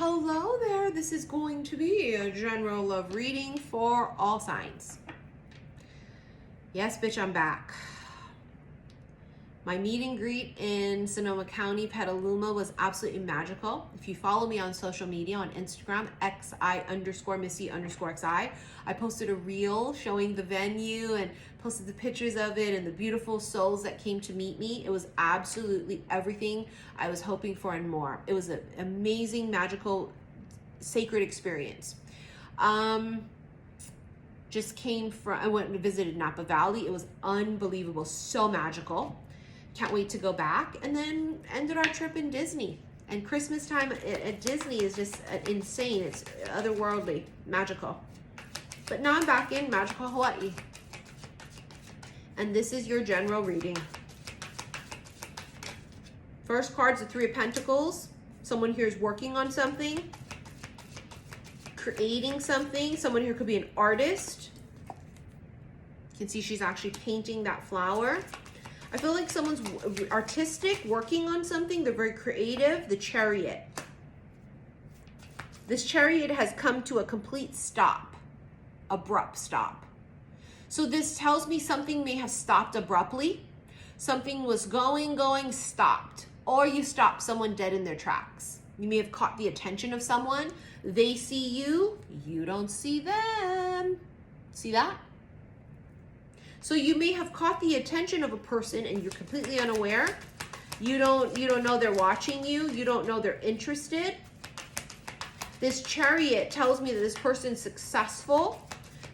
Hello there, this is going to be a general love reading for all signs. Yes, bitch, I'm back. My meet and greet in Sonoma County, Petaluma was absolutely magical. If you follow me on social media, on Instagram, xi_missy_xi, I posted a reel showing the venue and posted the pictures of it and the beautiful souls that came to meet me. It was absolutely everything I was hoping for and more. It was an amazing, magical, sacred experience. Just came from, I went and visited Napa Valley. It was unbelievable, so magical. Can't wait to go back. And then ended our trip in Disney. And Christmas time at Disney is just insane. It's otherworldly, magical. But now I'm back in magical Hawaii. And this is your general reading. First card's the Three of Pentacles. Someone here is working on something, creating something. Someone here could be an artist. You can see she's actually painting that flower. I feel like someone's artistic, working on something. They're very creative. The Chariot. This Chariot has come to a complete stop, abrupt stop. So this tells me something may have stopped abruptly. Something was going, stopped. Or you stopped someone dead in their tracks. You may have caught the attention of someone. They see you, you don't see them. See that? So you may have caught the attention of a person and you're completely unaware. You don't know they're watching you. You don't know they're interested. This Chariot tells me that this person's successful.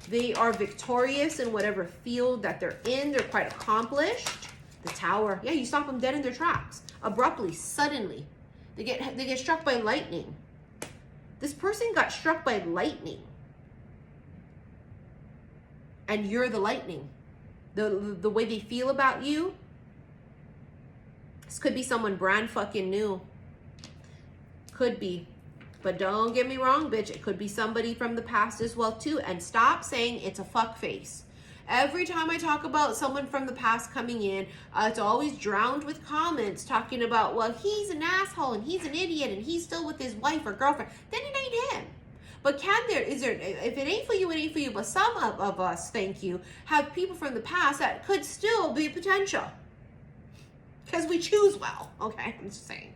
They are victorious in whatever field that they're in. They're quite accomplished. The Tower. Yeah, you stop them dead in their tracks. Abruptly, suddenly. They get struck by lightning. This person got struck by lightning. And you're the lightning. The way they feel about you. This could be someone brand fucking new. Could be. But don't get me wrong, bitch. It could be somebody from the past as well, too. And stop saying it's a fuck face. Every time I talk about someone from the past coming in, it's always drowned with comments talking about, well, he's an asshole and he's an idiot and he's still with his wife or girlfriend. Then it ain't him. But if it ain't for you, it ain't for you. But some of us, thank you, have people from the past that could still be potential. Because we choose well. Okay, I'm just saying.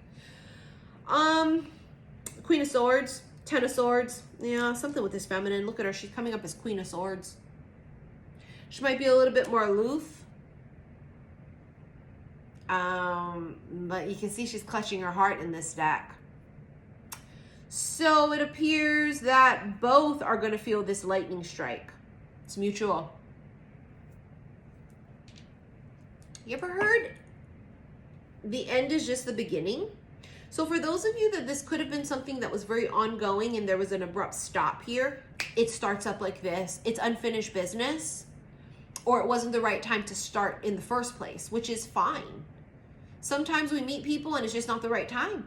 Queen of Swords, Ten of Swords. Yeah, something with this feminine. Look at her. She's coming up as Queen of Swords. She might be a little bit more aloof. But you can see she's clutching her heart in this deck. So it appears that both are going to feel this lightning strike. It's mutual. You ever heard the end is just the beginning? So for those of you that this could have been something that was very ongoing and there was an abrupt stop here, it starts up like this. It's unfinished business, or it wasn't the right time to start in the first place, which is fine. Sometimes we meet people and it's just not the right time.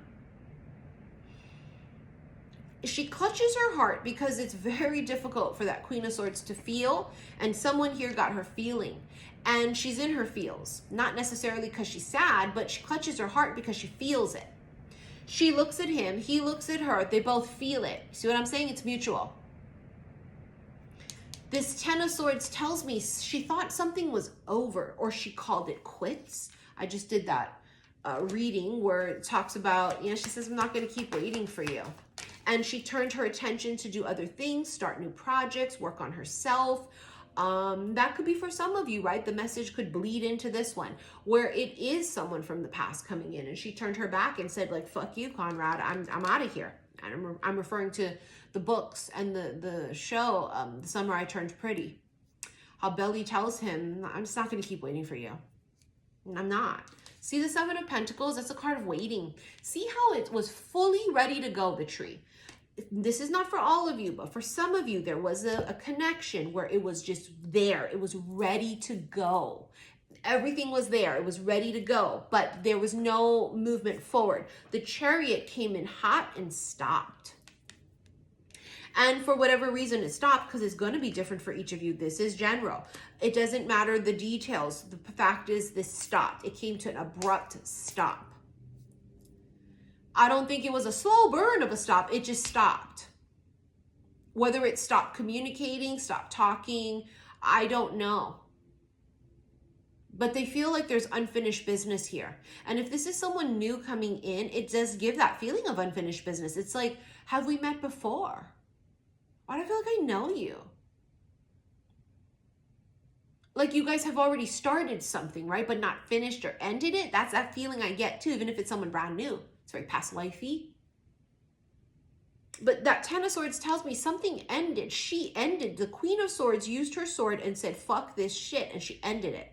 She clutches her heart because it's very difficult for that Queen of Swords to feel, and someone here got her feeling, and she's in her feels, not necessarily because she's sad, but she clutches her heart because she feels it. She looks at him, he looks at her, they both feel it. See what I'm saying? It's mutual. This Ten of Swords tells me she thought something was over, or she called it quits. I just did that reading where it talks about, she says, I'm not going to keep waiting for you. And she turned her attention to do other things, start new projects, work on herself. That could be for some of you, right? The message could bleed into this one, where it is someone from the past coming in, and she turned her back and said, like, fuck you, Conrad, I'm out of here. And I'm referring to the books and the show, The Summer I Turned Pretty. How Belly tells him, I'm just not going to keep waiting for you. And I'm not. See the Seven of Pentacles? That's a card of waiting. See how it was fully ready to go, the tree. This is not for all of you, but for some of you, there was a connection where it was just there. It was ready to go. Everything was there. It was ready to go, but there was no movement forward. The Chariot came in hot and stopped. And for whatever reason, it stopped, because it's going to be different for each of you. This is general. It doesn't matter the details. The fact is this stopped. It came to an abrupt stop. I don't think it was a slow burn of a stop. It just stopped. Whether it stopped communicating, stopped talking, I don't know. But they feel like there's unfinished business here. And if this is someone new coming in, it does give that feeling of unfinished business. It's like, have we met before? Why do I feel like I know you? Like you guys have already started something, right? But not finished or ended it. That's that feeling I get too, even if it's someone brand new. It's very past lifey. But that Ten of Swords tells me something ended. She ended. The Queen of Swords used her sword and said, fuck this shit. And she ended it.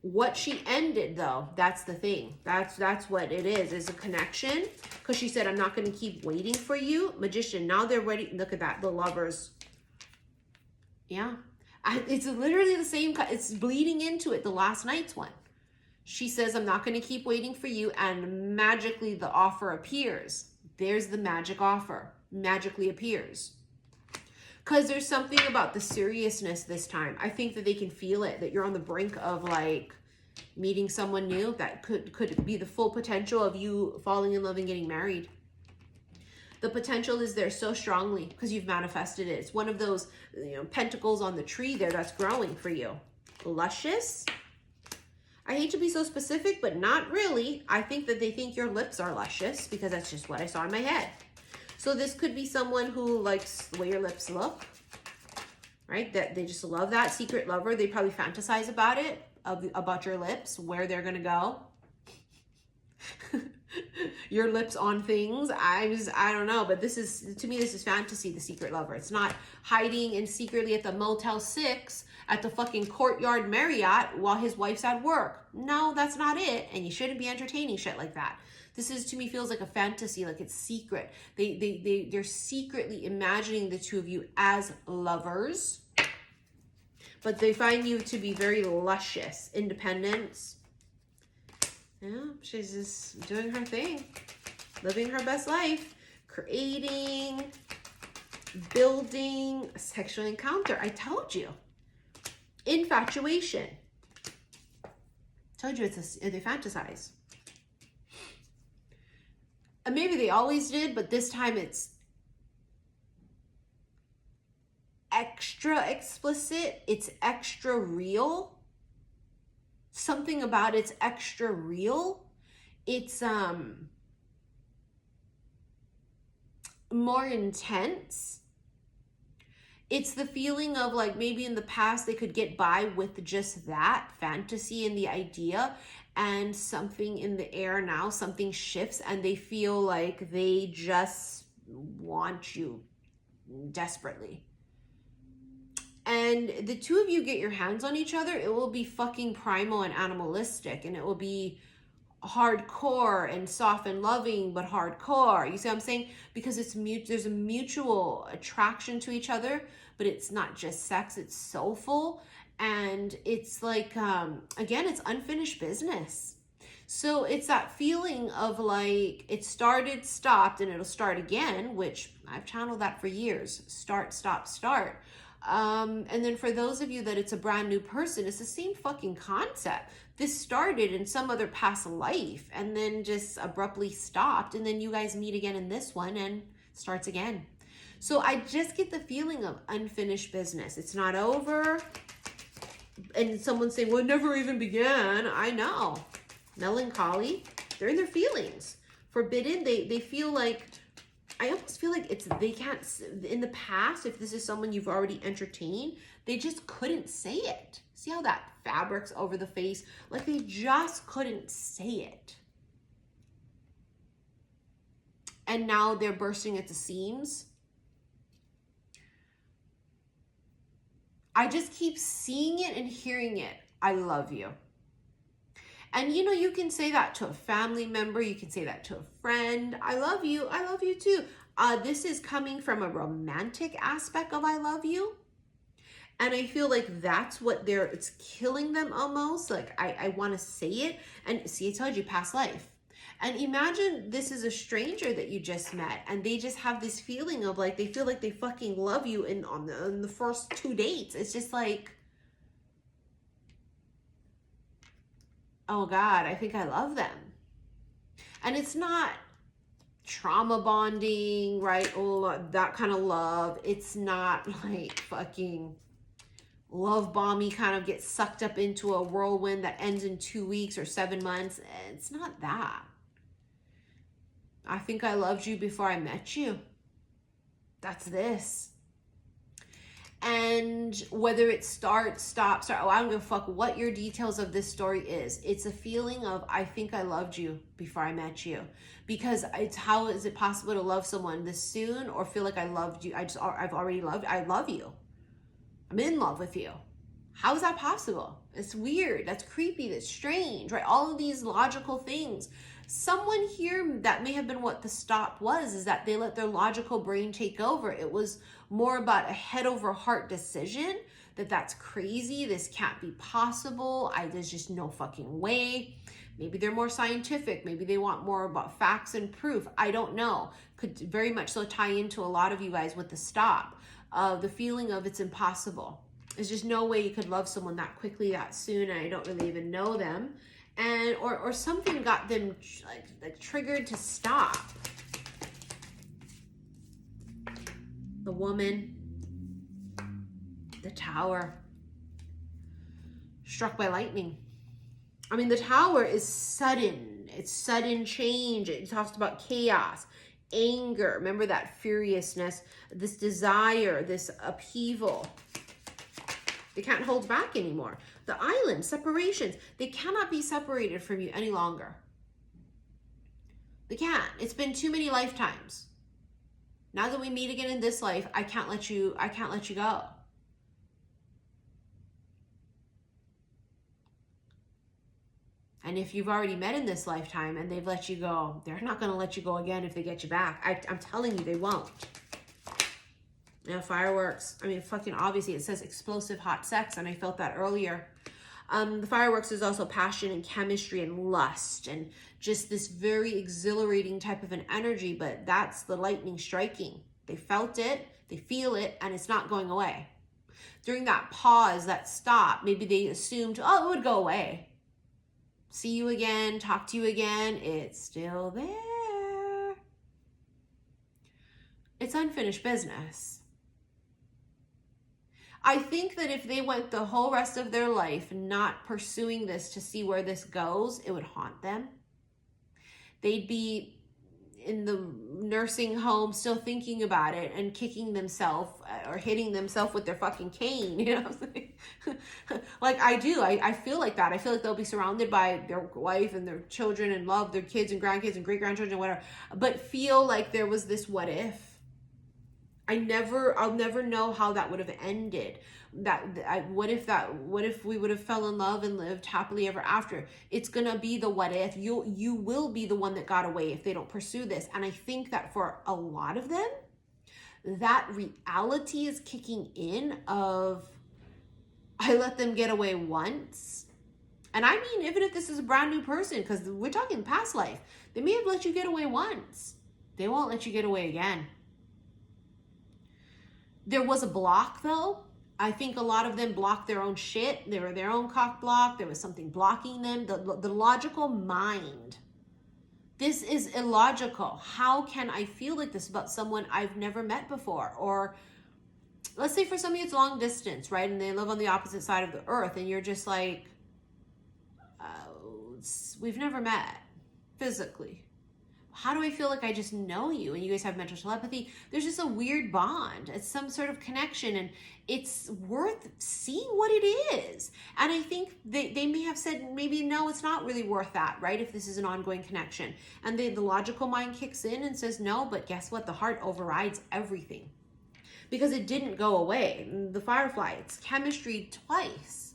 What she ended, though, that's the thing. That's what it is a connection. Because she said, I'm not going to keep waiting for you. Magician, now they're ready. Look at that, the lovers. Yeah. It's literally the same. It's bleeding into it, the last night's one. She says, I'm not going to keep waiting for you. And magically, the offer appears. There's the magic offer. Magically appears. Because there's something about the seriousness this time. I think that they can feel it, that you're on the brink of like meeting someone new that could be the full potential of you falling in love and getting married. The potential is there so strongly because you've manifested it. It's one of those, pentacles on the tree there that's growing for you. Luscious. I hate to be so specific, but not really. I think that they think your lips are luscious because that's just what I saw in my head. So this could be someone who likes the way your lips look, right? That they just love that secret lover. They probably fantasize about it, about your lips, where they're going to go. Your lips on things. I don't know, but this is, to me, this is fantasy, the secret lover. It's not hiding and secretly at the Motel 6 at the fucking Courtyard Marriott while his wife's at work. No, that's not it. And you shouldn't be entertaining shit like that. This is, to me, feels like a fantasy, like it's secret. They're secretly imagining the two of you as lovers, but they find you to be very luscious. Independence. Yeah, she's just doing her thing, living her best life, creating, building a sexual encounter. I told you. Infatuation. Told you they fantasize. And maybe they always did, but this time it's extra explicit. It's extra real. Something about it's extra real. It's more intense. It's the feeling of like maybe in the past they could get by with just that fantasy and the idea, and something in the air now, something shifts and they feel like they just want you desperately. And the two of you get your hands on each other, it will be fucking primal and animalistic, and it will be hardcore and soft and loving, but hardcore. You see what I'm saying? Because it's there's a mutual attraction to each other, but it's not just sex, it's soulful. And it's like, again, it's unfinished business. So it's that feeling of like it started, stopped, and it'll start again, which I've channeled that for years. Start, stop, start. And then for those of you that it's a brand new person, it's the same fucking concept. This started in some other past life and then just abruptly stopped. And then you guys meet again in this one and starts again. So I just get the feeling of unfinished business. It's not over. And someone's saying, well, it never even began. I know. Melancholy. They're in their feelings. Forbidden. They feel like, I almost feel like they can't, in the past, if this is someone you've already entertained, they just couldn't say it. See how that fabric's over the face? Like they just couldn't say it. And now they're bursting at the seams. I just keep seeing it and hearing it. I love you. And you can say that to a family member. You can say that to a friend. I love you. I love you too. This is coming from a romantic aspect of I love you. And I feel like that's what it's killing them almost. Like I want to say it. And see, I told you, past life. And imagine this is a stranger that you just met and they just have this feeling of like, they feel like they fucking love you on the first 2 dates. It's just like, oh God, I think I love them. And it's not trauma bonding, right? Oh, that kind of love. It's not like fucking love bomby kind of gets sucked up into a whirlwind that ends in 2 weeks or 7 months. It's not that. I think I loved you before I met you. That's this. And whether it starts, stops, or I don't give a fuck what your details of this story is. It's a feeling of, I think I loved you before I met you. Because it's, how is it possible to love someone this soon or feel like I loved you? I've already loved, I love you. I'm in love with you. How is that possible? It's weird. That's creepy. That's strange, right? All of these logical things. Someone here, that may have been what the stop was, is that they let their logical brain take over. It was more about a head over heart decision that's crazy. This can't be possible. There's just no fucking way. Maybe they're more scientific. Maybe they want more about facts and proof. I don't know. Could very much so tie into a lot of you guys with the stop. The feeling of it's impossible. There's just no way you could love someone that quickly, that soon, and I don't really even know them. And or something got them like triggered to stop. The woman, the tower, struck by lightning. I mean, the tower is sudden. It's sudden change. It talks about chaos, anger. Remember that furiousness, this desire, this upheaval. They can't hold back anymore. The island, separations. They cannot be separated from you any longer. They can't. It's been too many lifetimes. Now that we meet again in this life, I can't let you go. And if you've already met in this lifetime and they've let you go, they're not going to let you go again if they get you back. I'm telling you, they won't. Yeah, fireworks. I mean, fucking obviously it says explosive hot sex, and I felt that earlier. The fireworks is also passion and chemistry and lust and just this very exhilarating type of an energy, but that's the lightning striking. They felt it, they feel it, and it's not going away. During that pause, that stop, maybe they assumed, oh, it would go away. See you again, talk to you again. It's still there. It's unfinished business. I think that if they went the whole rest of their life not pursuing this to see where this goes, it would haunt them. They'd be in the nursing home still thinking about it and kicking themselves or hitting themselves with their fucking cane, you know? Like I do. I feel like that. I feel like they'll be surrounded by their wife and their children and love their kids and grandkids and great-grandchildren, whatever, but feel like there was this what if. I'll never know how that would have ended. What if we would have fell in love and lived happily ever after? It's gonna be the what if. You will be the one that got away if they don't pursue this. And I think that for a lot of them, that reality is kicking in of, I let them get away once. And I mean, even if this is a brand new person, because we're talking past life, they may have let you get away once. They won't let you get away again. There was a block though. I think a lot of them blocked their own shit. They were their own cock block. There was something blocking them. The logical mind. This is illogical. How can I feel like this about someone I've never met before? Or let's say for some of you it's long distance, right? And they live on the opposite side of the earth and you're just like, we've never met physically. How do I feel like I just know you? And you guys have mental telepathy. There's just a weird bond. It's some sort of connection and it's worth seeing what it is. And I think they may have said, maybe no, it's not really worth that, right? If this is an ongoing connection. And the logical mind kicks in and says no, but guess what? The heart overrides everything. Because it didn't go away. The firefly, it's chemistry twice.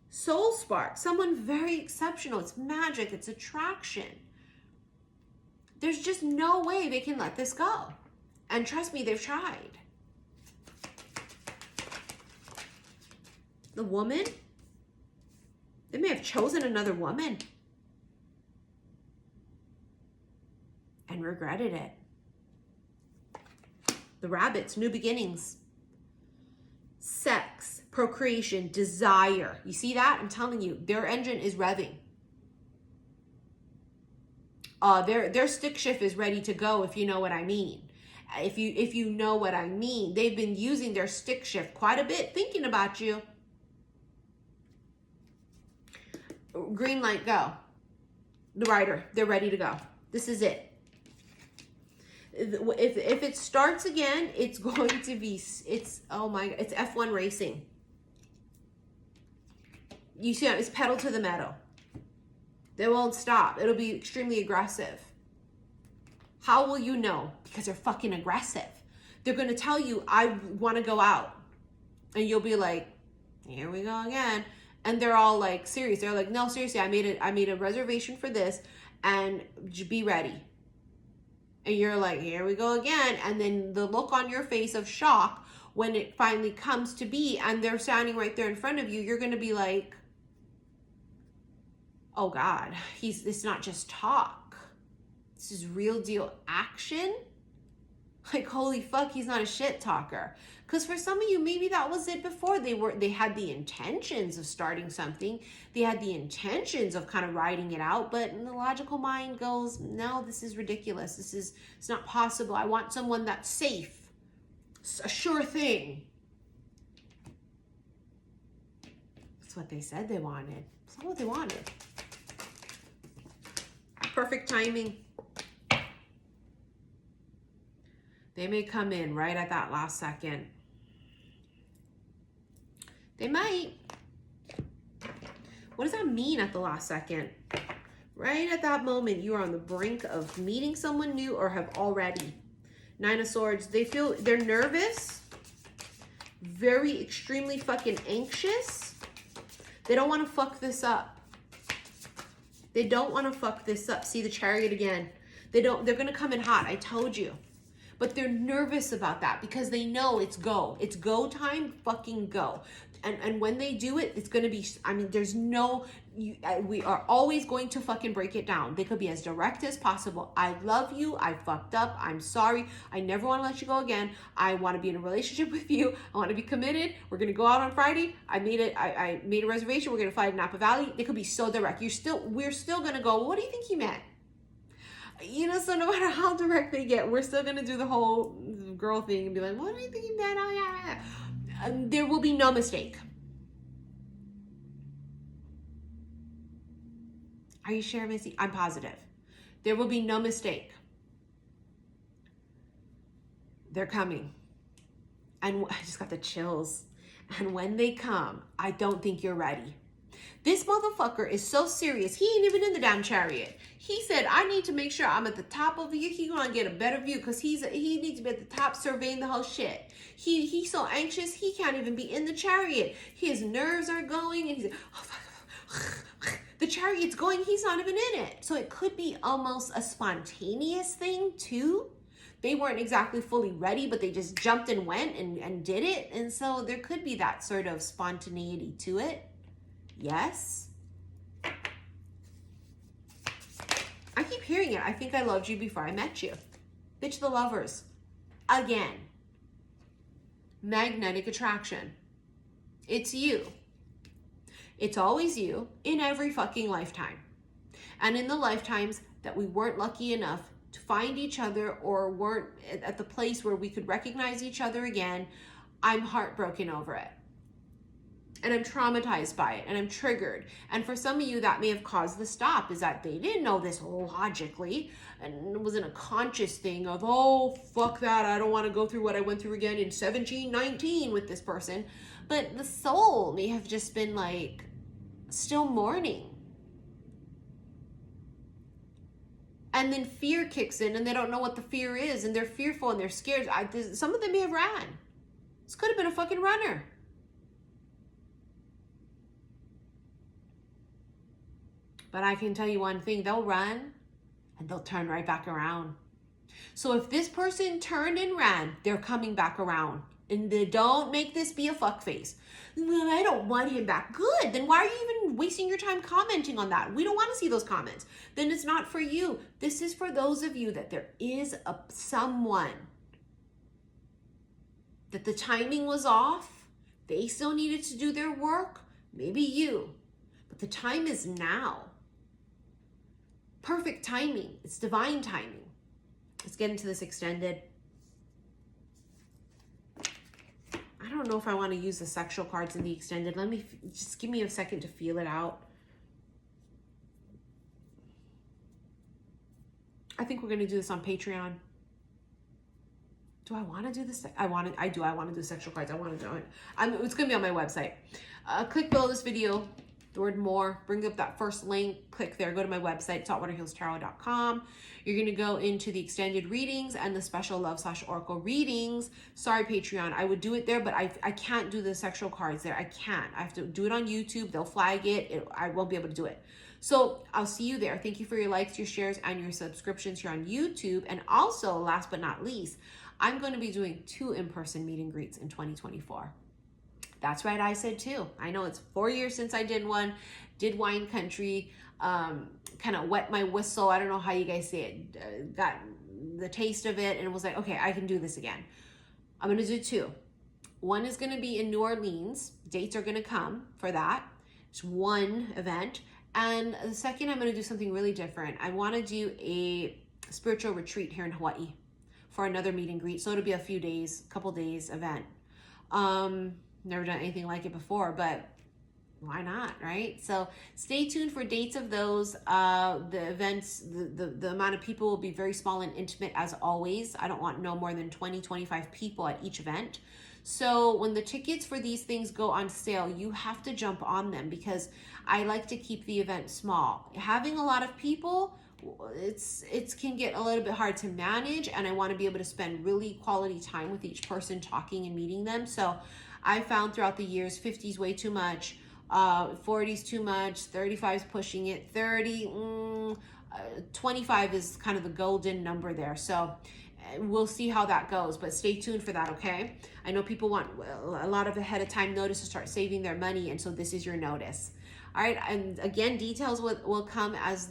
Soul spark, someone very exceptional. It's magic, it's attraction. There's just no way they can let this go. And trust me, they've tried. The woman, they may have chosen another woman and regretted it. The rabbits, new beginnings. Sex, procreation, desire. You see that? I'm telling you, their engine is revving. Their stick shift is ready to go, if you know what I mean. If you know what I mean. They've been using their stick shift quite a bit, thinking about you. Green light, go. The rider, they're ready to go. This is it. If it starts again, it's going to be, oh my, it's F1 racing. You see, it's pedal to the metal. They won't stop. It'll be extremely aggressive. How will you know? Because they're fucking aggressive. They're going to tell you, I want to go out. And you'll be like, here we go again. And they're all like serious. They're like, no, seriously, I made a reservation for this, and be ready. And you're like, here we go again. And then the look on your face of shock when it finally comes to be, and they're standing right there in front of you, you're going to be like, oh God, it's not just talk. This is real deal action. Like, holy fuck, he's not a shit talker. Because for some of you, maybe that was it before. They had the intentions of starting something. They had the intentions of kind of writing it out. But the logical mind goes, no, this is ridiculous. It's not possible. I want someone that's safe. It's a sure thing. That's what they said they wanted. It's not what they wanted. Perfect timing. They may come in right at that last second. They might. What does that mean at the last second? Right at that moment, you are on the brink of meeting someone new or have already. 9 of Swords. They're nervous. Very extremely fucking anxious. They don't want to fuck this up. They don't want to fuck this up. See the Chariot again. They're going to come in hot. I told you. But they're nervous about that because they know it's go. It's go time, fucking go. And when they do it, it's going to be, I mean, there's no, we are always going to fucking break it down. They could be as direct as possible. I love you. I fucked up. I'm sorry. I never want to let you go again. I want to be in a relationship with you. I want to be committed. We're going to go out on Friday. I made a reservation. We're going to fly to Napa Valley. They could be so direct. We're still going to go, well, what do you think he meant? You know, so no matter how direct they get, we're still going to do the whole girl thing and be like, what do you think he meant? Oh, yeah. There will be no mistake. Are you sure, Missy? I'm positive. There will be no mistake. They're coming. And I just got the chills. And when they come, I don't think you're ready. This motherfucker is so serious. He ain't even in the damn Chariot. He said, I need to make sure I'm at the top of you. He gonna get a better view because he needs to be at the top surveying the whole shit. He's so anxious, he can't even be in the Chariot. His nerves are going and he's the Chariot's going, he's not even in it. So it could be almost a spontaneous thing too. They weren't exactly fully ready, but they just jumped and went and did it. And so there could be that sort of spontaneity to it. Yes. I keep hearing it. I think I loved you before I met you. Bitch, the Lovers. Again. Magnetic attraction. It's you. It's always you in every fucking lifetime. And in the lifetimes that we weren't lucky enough to find each other or weren't at the place where we could recognize each other again, I'm heartbroken over it. And I'm traumatized by it, and I'm triggered. And for some of you, that may have caused the stop, is that they didn't know this logically, and it wasn't a conscious thing of, oh, fuck that, I don't want to go through what I went through again in 1719 with this person. But the soul may have just been like, still mourning. And then fear kicks in, and they don't know what the fear is, and they're fearful, and they're scared. Some of them may have ran. This could have been a fucking runner. But I can tell you one thing, they'll run and they'll turn right back around. So if this person turned and ran, they're coming back around. And they don't make this be a fuck face. I don't want him back. Good. Then why are you even wasting your time commenting on that? We don't want to see those comments. Then it's not for you. This is for those of you that there is someone that the timing was off. They still needed to do their work. Maybe you. But the time is now. perfect timing. It's divine timing. Let's get into this extended. I don't know if I want to use the sexual cards in the extended. Let me, just give me a second to feel it out. I think we're going to do this on Patreon. Do I want to do this? I want to do sexual cards. I want to do it. It's going to be on my website. Click below this video, the word more, bring up that first link, click there, go to my website, saltwaterhealstarot.com. You're going to go into the extended readings and the special love/oracle readings. Sorry, Patreon. I would do it there, but I can't do the sexual cards there. I can't. I have to do it on YouTube. They'll flag it. I won't be able to do it. So I'll see you there. Thank you for your likes, your shares, and your subscriptions here on YouTube. And also, last but not least, I'm going to be doing 2 in-person meet and greets in 2024. That's right, I said 2. I know it's 4 years since I did one, did Wine Country, kind of wet my whistle. I don't know how you guys say it, got the taste of it and was like, okay, I can do this again. I'm going to do 2. One is going to be in New Orleans. Dates are going to come for that. It's one event. And the second, I'm going to do something really different. I want to do a spiritual retreat here in Hawaii for another meet and greet. So it'll be a few days, couple days event. Never done anything like it before, but why not, right? So stay tuned for dates of those. The events, the amount of people will be very small and intimate as always. I don't want no more than 20, 25 people at each event. So when the tickets for these things go on sale, you have to jump on them because I like to keep the event small. Having a lot of people, it can get a little bit hard to manage, and I want to be able to spend really quality time with each person, talking and meeting them. So I found throughout the years, 50 is way too much, 40 is too much, 35 is pushing it, 25 is kind of the golden number there. So we'll see how that goes, but stay tuned for that, okay? I know people want a lot of ahead of time notice to start saving their money, and so this is your notice. All right, and again, details will come as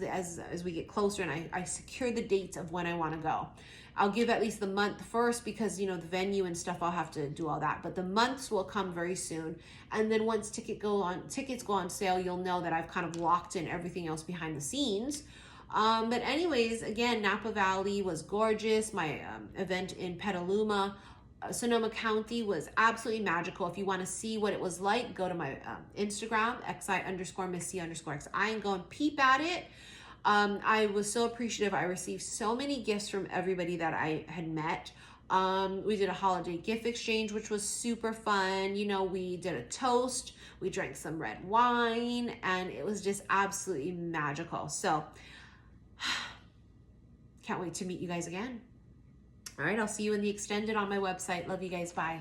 we get closer, and I secure the dates of when I want to go. I'll give at least the month first because, you know, the venue and stuff, I'll have to do all that. But the months will come very soon. And then once tickets go on sale, you'll know that I've kind of locked in everything else behind the scenes. But anyways, again, Napa Valley was gorgeous. My event in Petaluma, Sonoma County was absolutely magical. If you want to see what it was like, go to my Instagram, xi_Miss_X, and go and peep at it. I was so appreciative. I received so many gifts from everybody that I had met. We did a holiday gift exchange, which was super fun. You know, we did a toast, we drank some red wine, and it was just absolutely magical. So can't wait to meet you guys again. All right, I'll see you in the extended on my website. Love you guys. Bye.